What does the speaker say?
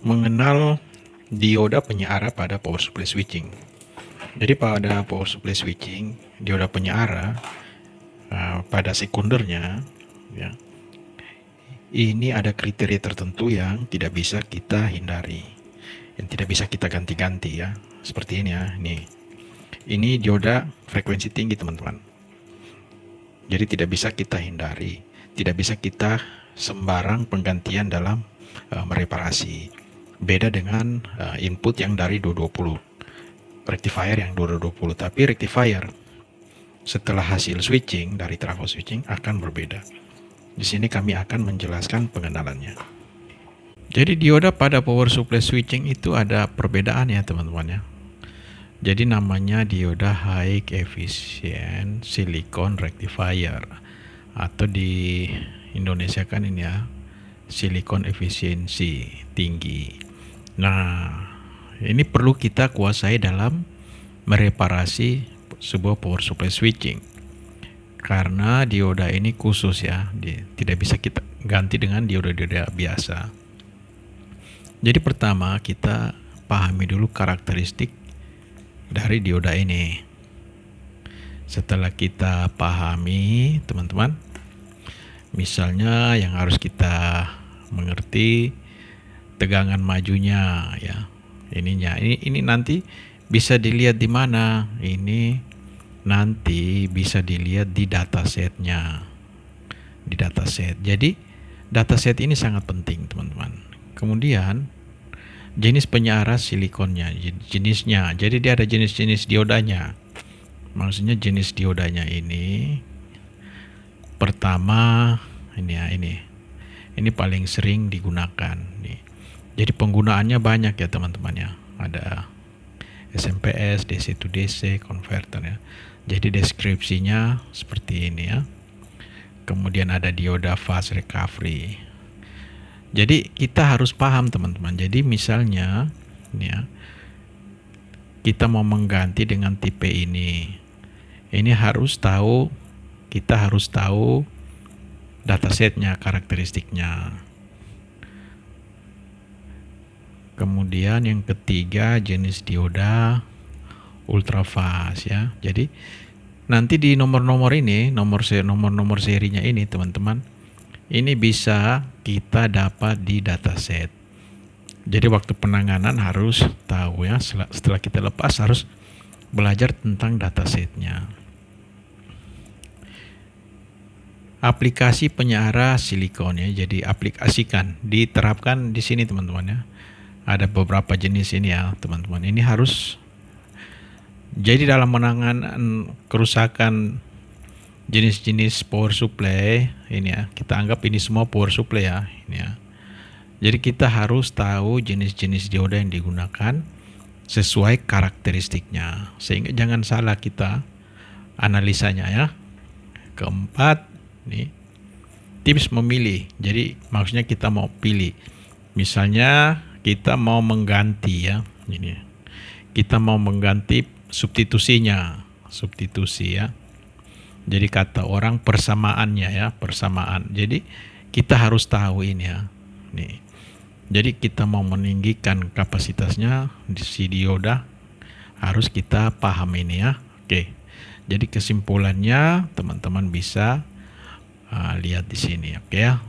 mengenal dioda penyeara pada power supply switching. Jadi pada power supply switching, dioda penyeara pada sekundernya, ya, ini ada kriteria tertentu yang tidak bisa kita hindari, yang tidak bisa kita ganti-ganti ya. Seperti ini ya, ini dioda frekuensi tinggi teman-teman. Jadi tidak bisa kita hindari, tidak bisa kita sembarang penggantian dalam mereparasi. Beda dengan input yang dari 220, rectifier yang 220, tapi rectifier setelah hasil switching dari trafo switching akan berbeda. Di sini kami akan menjelaskan pengenalannya. Jadi dioda pada power supply switching itu ada perbedaan ya teman-teman ya. Jadi namanya dioda high efficient silicon rectifier, atau di Indonesia kan ini ya, silikon efisiensi tinggi. Nah, ini perlu kita kuasai dalam mereparasi sebuah power supply switching, karena dioda ini khusus ya, tidak bisa kita ganti dengan dioda-dioda biasa. Jadi pertama kita pahami dulu karakteristik dari dioda ini. Setelah kita pahami teman-teman, misalnya yang harus kita mengerti tegangan majunya ya, ini nanti bisa dilihat di mana. Ini nanti bisa dilihat di datasetnya, di dataset. Jadi dataset ini sangat penting teman-teman. Kemudian jenis penyeara silikonnya, jenisnya. Jadi dia ada jenis-jenis diodanya. Maksudnya jenis diodanya ini, pertama ini ya, ini paling sering digunakan nih. Jadi penggunaannya banyak ya teman-teman ya. Ada SMPS, DC to DC converter ya. Jadi deskripsinya seperti ini ya. Kemudian ada dioda fast recovery. Jadi kita harus paham teman-teman. Jadi misalnya ini ya, kita mau mengganti dengan tipe ini. Ini harus tahu, kita harus tahu datasetnya, karakteristiknya. Kemudian yang ketiga jenis dioda ultrafast ya. Jadi nanti di nomor-nomor ini, nomor serinya ini teman-teman, ini bisa kita dapat di dataset. Jadi waktu penanganan harus tahu ya, setelah kita lepas harus belajar tentang datasetnya. Aplikasi penyeara silikon ya, jadi aplikasikan, diterapkan di sini teman-teman ya. Ada beberapa jenis ini ya teman-teman. Ini harus, jadi dalam menangani kerusakan jenis-jenis power supply ini ya, kita anggap ini semua power supply ya, ini ya. Jadi kita harus tahu jenis-jenis dioda yang digunakan sesuai karakteristiknya, sehingga jangan salah kita analisanya ya. Keempat, nih tips memilih. Jadi maksudnya kita mau pilih, misalnya kita mau mengganti ya, ini kita mau mengganti substitusi ya. Jadi kata orang persamaannya ya, persamaan. Jadi kita harus tahu ini ya. Nih. Jadi kita mau meninggikan kapasitasnya di si dioda, harus kita paham ini ya. Oke. Jadi kesimpulannya teman-teman bisa lihat di sini, oke ya.